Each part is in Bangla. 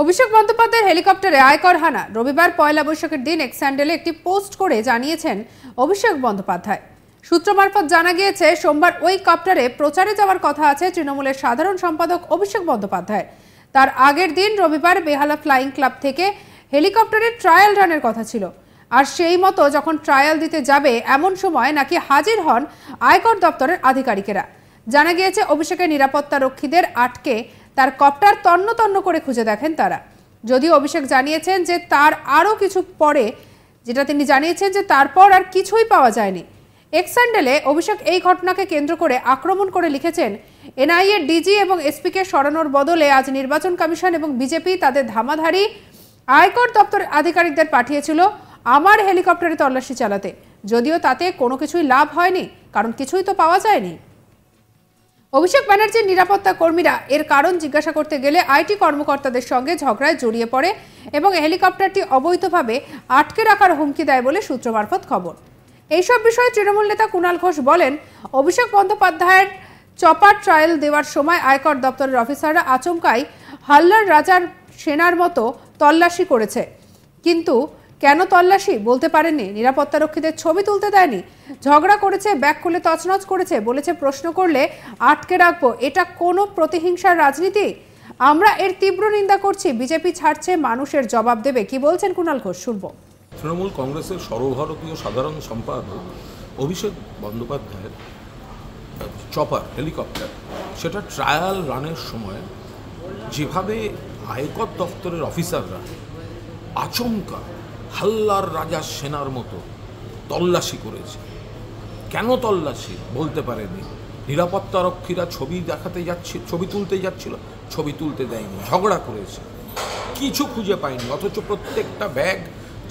অভিষেক বন্দ্যোপাধ্যায়ের হেলিকপ্টারে আয়কর হানা। রবিবার পয়লা বৈশাখের দিন এক্স হ্যান্ডেলে একটি পোস্ট করে জানিয়েছেন অভিষেক বন্দ্যোপাধ্যায়। সূত্র মারফত জানা গিয়েছে, সোমবার ওই কপ্টারে প্রচারে যাওয়ার কথা আছে তৃণমূলের সাধারণ সম্পাদক অভিষেক বন্দ্যোপাধ্যায়। তার আগের দিন রবিবার বেহালা ফ্লাইং ক্লাব থেকে হেলিকপ্টারের ট্রায়াল রানের কথা ছিল। আর সেই মতো যখন ট্রায়াল দিতে যাবে এমন সময় নাকি হাজির হন আয়কর দপ্তরের আধিকারিকেরা। জানা গিয়েছে, অভিষেকের নিরাপত্তা রক্ষীদের আটকে তার কপ্টার তন্ন তন্ন করে খুঁজে দেখেন তারা। যদিও অভিষেক জানিয়েছেন যে তার আরও কিছু পরে, যেটা তিনি জানিয়েছেন যে তারপর আর কিছুই পাওয়া যায়নি। এক্স হ্যান্ডেলে অভিষেক এই ঘটনাকে কেন্দ্র করে আক্রমণ করে লিখেছেন, এনআইএ ডিজি এবং এসপিকে সরানোর বদলে আজ নির্বাচন কমিশন এবং বিজেপি তাদের ধামাধারি আয়কর দপ্তরের আধিকারিকদের পাঠিয়েছিল আমার হেলিকপ্টারে তল্লাশি চালাতে। যদিও তাতে কোনো কিছুই লাভ হয়নি, কারণ কিছুই তো পাওয়া যায়নি। অভিষেক ব্যানার্জির নিরাপত্তা কর্মীরা এর কারণ জিজ্ঞাসা করতে গেলে আইটি কর্মকর্তাদের সঙ্গে ঝগড়ায় জড়িয়ে পড়ে এবং হেলিকপ্টারটি অবৈধভাবে আটকে রাখার হুমকি দেয় বলে সূত্র মারফত খবর। এইসব বিষয়ে তৃণমূল নেতা কুণাল ঘোষ বলেন, অভিষেক বন্দ্যোপাধ্যায়ের চপার ট্রায়াল দেওয়ার সময় আয়কর দপ্তরের অফিসাররা আচমকাই হাল্লার রাজার সেনার মতো তল্লাশি করেছে, কিন্তু কেন তল্লাশি বলতে পারেননি। নিরাপত্তারক্ষীদের ছবি তুলতে দেয়নি, ঝগড়া করেছে, ব্যাগ খুলে তছনছ করেছে, বলেছে প্রশ্ন করলে আটকে রাখবো। এটা কোনো প্রতিহিংসার রাজনীতি? আমরা এর তীব্র নিন্দা করছি। বিজেপি ছাড়ছে, মানুষের জবাব দেবে। কি বলছেন কুণাল ঘোষ, শুনবো। তৃণমূল কংগ্রেসের সর্বভারতীয় সাধারণ সম্পাদক অভিষেক বন্দ্যোপাধ্যায়ের চপার হেলিকপ্টার, সেটা ট্রায়াল রানের সময় যেভাবে আয়কর দপ্তরের অফিসাররা আচমকা হাল্লার রাজার সেনার মতো তল্লাশি করেছে। কেন তল্লাশি বলতে পারেনি। নিরাপত্তারক্ষীরা ছবি তুলতে যাচ্ছিল, ছবি তুলতে দেয়নি, ঝগড়া করেছে, কিছু খুঁজে পায়নি, অথচ প্রত্যেকটা ব্যাগ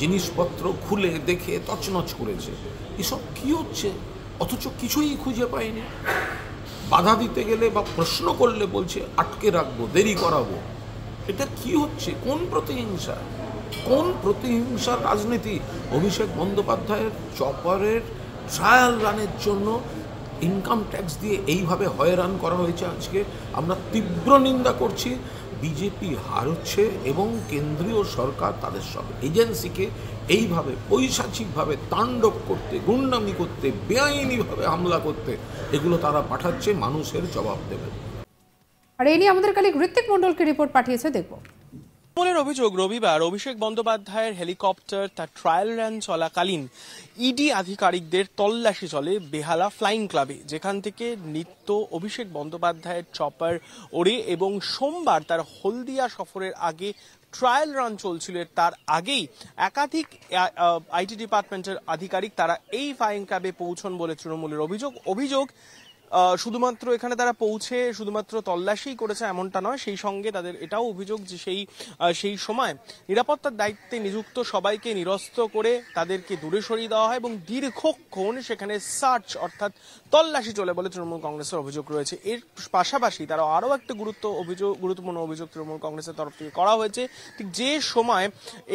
জিনিসপত্র খুলে দেখে তছনছ করেছে। এসব কি হচ্ছে? অথচ কিছুই খুঁজে পায়নি। বাধা দিতে গেলে বা প্রশ্ন করলে বলছে আটকে রাখবো, দেরি করাবো। এটা কি হচ্ছে? কোন প্রতিহিংসা, কোন প্রতিহিংসার রাজনীতি? অভিষেক বন্দ্যোপাধ্যায়ের চপারের ট্রায়াল রানের জন্য ইনকাম ট্যাক্স দিয়ে এইভাবে হয়রান করা হয়েছে। আজকে আমরা তীব্র নিন্দা করছি। বিজেপি হারছে এবং কেন্দ্রীয় সরকার তাদের সব এজেন্সিকে এইভাবে পৈশাচিকভাবে তাণ্ডব করতে, গুন্ডামি করতে, বেআইনিভাবে হামলা করতে, এগুলো তারা পাঠাচ্ছে। মানুষের জবাব দেবে। আর এই নিয়ে আমাদের কালিক ঋত্বিক মণ্ডলকে রিপোর্ট পাঠিয়েছে, দেখব। তৃণমূলের অভিযোগ, রবিবার অভিষেক বন্দ্যোপাধ্যায়ের হেলিকপ্টার তার ট্রায়াল রান চলাকালীন ইডি আধিকারিকদের তল্লাশি চলে বেহালা ফ্লাইং ক্লাবে, যেখান থেকে নিত্য অভিষেক বন্দ্যোপাধ্যায়ের চপার ওড়ে এবং সোমবার তার হলদিয়া সফরের আগে ট্রায়াল রান চলছিল। তার আগেই একাধিক আইটি ডিপার্টমেন্টের আধিকারিক তারা এই ফ্লাইং ক্লাবে পৌঁছন বলে তৃণমূলের অভিযোগ। শুধুমাত্র এখানে তারা পৌঁছে শুধুমাত্র তল্লাশি করেছে এমনটা নয়, সেই সঙ্গে তাদের এটাও অভিযোগ যে সেই সময় নিরাপত্তার দায়িত্বে নিযুক্ত সবাইকে নিরস্ত করে তাদেরকে দূরে সরিয়ে দেওয়া হয় এবং দীর্ঘক্ষণ সেখানে সার্চ অর্থাৎ তল্লাশি চলে বলে তৃণমূল কংগ্রেসের অভিযোগ রয়েছে। এর পাশাপাশি তারা আরও একটা গুরুত্বপূর্ণ অভিযোগ তৃণমূল কংগ্রেসের তরফ থেকে করা হয়েছে। ঠিক যে সময়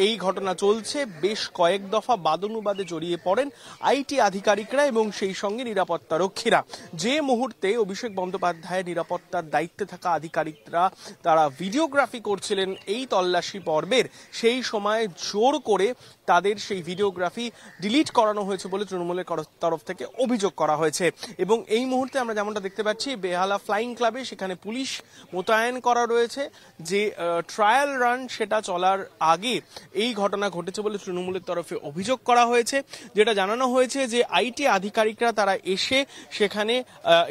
এই ঘটনা চলছে, বেশ কয়েক দফা বাদানুবাদে জড়িয়ে পড়েন আইটি আধিকারিকরা এবং সেই সঙ্গে নিরাপত্তা রক্ষীরা। যে মুহূর্তে অভিষেক বন্দ্যোপাধ্যায়ের নিরাপত্তার দায়িত্বে থাকা আধিকারিকরা তারা ভিডিওগ্রাফি করছিলেন এই তল্লাশি পর্বের, সেই সময় জোর করে তাদের সেই ভিডিওগ্রাফি ডিলিট করানো হয়েছে বলে তৃণমূলের তরফ থেকে অভিযোগ করা হয়েছে। এবং এই মুহূর্তে আমরা যেমনটা দেখতে পাচ্ছি, বেহালা ফ্লাইং ক্লাবে সেখানে পুলিশ মোতায়েন করা রয়েছে। যে ট্রায়াল রান সেটা চলার আগে এই ঘটনা ঘটেছে বলে তৃণমূলের তরফে অভিযোগ করা হয়েছে। যেটা জানানো হয়েছে যে আইটি আধিকারিকরা তারা এসে সেখানে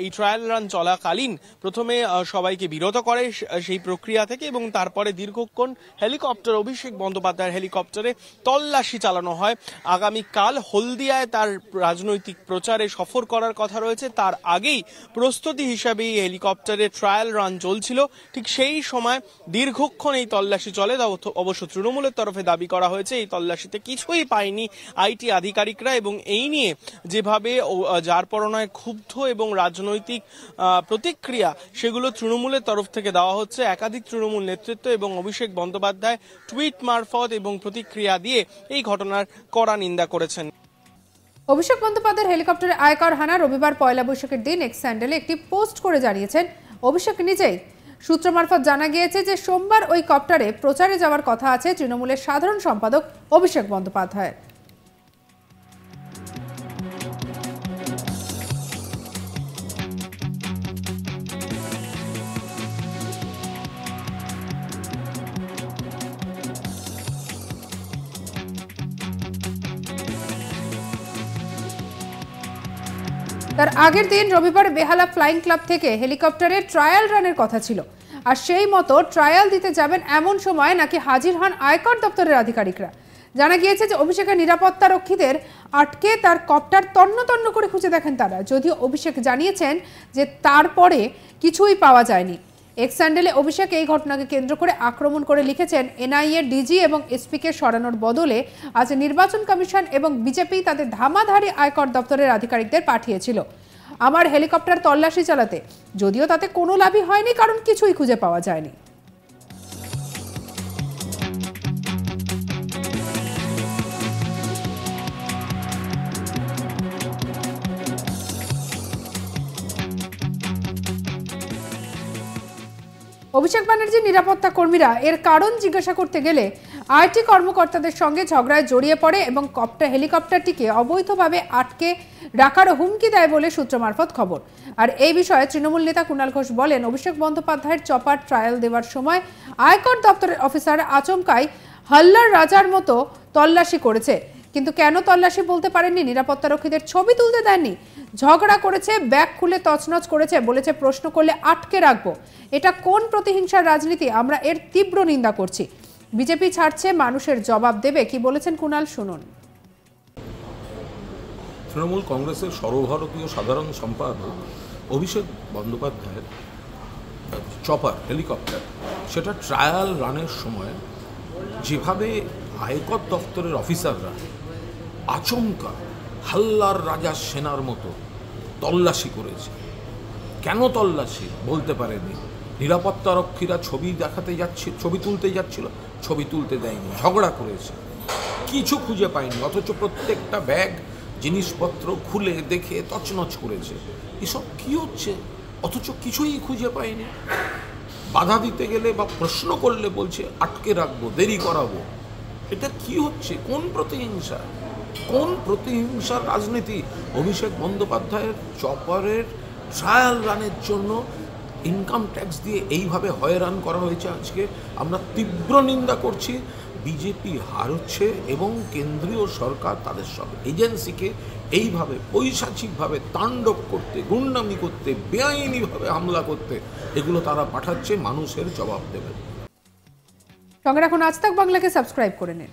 এই ট্রায়াল রান চলাকালীন প্রথমে সবাইকে বিরত করে সেই প্রক্রিয়া থেকে এবং তারপরে দীর্ঘক্ষণ অভিষেক বন্দ্যোপাধ্যায়ের হেলিকপ্টারে তল্লাশি চালানো হয়। আগামীকাল হলদিয়ায় তার রাজনৈতিক প্রচারে সফর করার কথা রয়েছে, তার আগেই প্রস্তুতি হিসাবে এই হেলিকপ্টারে ট্রায়াল রান চলছিল। ঠিক সেই সময় দীর্ঘক্ষণ এই তল্লাশি চলে। অবশ্য তৃণমূলের তরফে দাবি করা হয়েছে এই তল্লাশিতে কিছুই পায়নি আইটি আধিকারিকরা এবং এই নিয়ে যেভাবে যার পরনায় ক্ষুব্ধ এবং রাজনৈতিক প্রতিক্রিয়া সেগুলো তৃণমূলের তরফ থেকে দেওয়া হচ্ছে। একাধিক তৃণমূল নেতৃত্ব এবং অভিষেক বন্দ্যোপাধ্যায় টুইট মারফত এবং প্রতিক্রিয়া দিয়ে এই ঘটনার কড়া নিন্দা করেছেন। অভিষেক বন্দ্যোপাধ্যায়ের হেলিকপ্টারে আয়কর হানা। রবিবার পয়লা বৈশাখের দিন এক্স হ্যান্ডেলে একটি পোস্ট করে জানিয়েছেন অভিষেক নিজেই। সূত্র মারফত জানা গিয়েছে যে সোমবার ওই কপ্টারে প্রচারে যাওয়ার কথা আছে তৃণমূলের সাধারণ সম্পাদক অভিষেক বন্দ্যোপাধ্যায়ের। তার আগের দিন রবিবার বেহালা ফ্লাইং ক্লাব থেকে হেলিকপ্টারের ট্রায়াল রানের কথা ছিল, আর সেই মতো ট্রায়াল দিতে যাবেন এমন সময় নাকি হাজির হন আয়কর দপ্তরের আধিকারিকরা। জানা গিয়েছে যে অভিষেকের নিরাপত্তা রক্ষীদের আটকে তার কপ্টার তন্ন তন্ন করে খুঁজে দেখেন তারা, যদিও অভিষেক জানিয়েছেন যে তারপরে কিছুই পাওয়া যায়নি। এক্স স্যান্ডেলে অভিষেক এই ঘটনাকে কেন্দ্র করে আক্রমণ করে লিখেছেন, এনআইএ ডিজি এবং এসপিকে সরানোর বদলে আজ নির্বাচন কমিশন এবং বিজেপি তাদের ধামাধারি আয়কর দপ্তরের আধিকারিকদের পাঠিয়েছিল আমার হেলিকপ্টার তল্লাশি চালাতে, যদিও তাতে কোনো লাভই হয়নি, কারণ কিছুই খুঁজে পাওয়া যায়নি। অভিষেক ব্যানার্জির নিরাপত্তা কর্মীরা এর কারণ জিজ্ঞাসা করতে গেলে আইটি কর্মকর্তাদের সঙ্গে ঝগড়ায় জড়িয়ে পড়ে এবং হেলিকপ্টারটিকে অবৈধভাবে আটকে রাখারও হুমকি দেয় বলে সূত্র মারফত খবর। আর এই বিষয়ে তৃণমূল নেতা কুণাল ঘোষ বলেন, অভিষেক বন্দ্যোপাধ্যায়ের চপার ট্রায়াল দেওয়ার সময় আয়কর দপ্তরের অফিসার আচমকাই হাল্লার রাজার মতো তল্লাশি করেছে, কিন্তু কেন তল্লাশি বলতে পারেননি, নিরাপত্তা রক্ষীদের ছবি তুলতে দেননি, ঝগড়া করেছে, ব্যাগ খুলে তছনছ করেছে, বলেছে প্রশ্ন করলে আটকে রাখবো। এটা কোন প্রতিহিংসার রাজনীতি? আমরা এর তীব্র নিন্দা করছি। বিজেপি ছাড়ছে, মানুষের জবাব দেবে। কি বলেছেন কুণাল, শুনুন। তৃণমূল কংগ্রেসের সর্বভারতীয় সাধারণ সম্পাদক অভিষেক বন্দ্যোপাধ্যায়ের চপার হেলিকপ্টার সেটা ট্রায়াল রানের সময় যেভাবে আয়কর দপ্তরের অফিসাররা আচমকা হাল্লার রাজা সেনার মতো তল্লাশি করেছে। কেন তল্লাশি বলতে পারেনি, নিরাপত্তারক্ষীরা ছবি দেখাতে যাচ্ছে, ছবি তুলতে যাচ্ছিল, ছবি তুলতে দেয়নি, ঝগড়া করেছে, কিছু খুঁজে পায়নি, অথচ প্রত্যেকটা ব্যাগ জিনিসপত্র খুলে দেখে তছনছ করেছে। এসব কি হচ্ছে? অথচ কিছুই খুঁজে পায়নি। বাধা দিতে গেলে বা প্রশ্ন করলে বলছে আটকে রাখবো, দেরি করাবো। এটা কি হচ্ছে? কোন প্রতিহিংসা, কোন প্রতিহিংসার রাজনীতি? অভিষেক বন্দ্যোপাধ্যায়ের চপারের ট্রায়াল রানের জন্য ইনকাম ট্যাক্স দিয়ে এইভাবে হয়রান করা হয়েছে। আজকে আমরা তীব্র নিন্দা করছি। বিজেপি হারছে এবং কেন্দ্রীয় সরকার তাদের সব এজেন্সিকে এইভাবে পৈশাচিকভাবে তাণ্ডব করতে, গুন্ডামি করতে, বেআইনিভাবে হামলা করতে, এগুলো তারা পাঠাচ্ছে। মানুষের জবাব দেবে। সঙ্গে রাখুন আজ তাক বাংলাকে, সাবস্ক্রাইব করে নিন।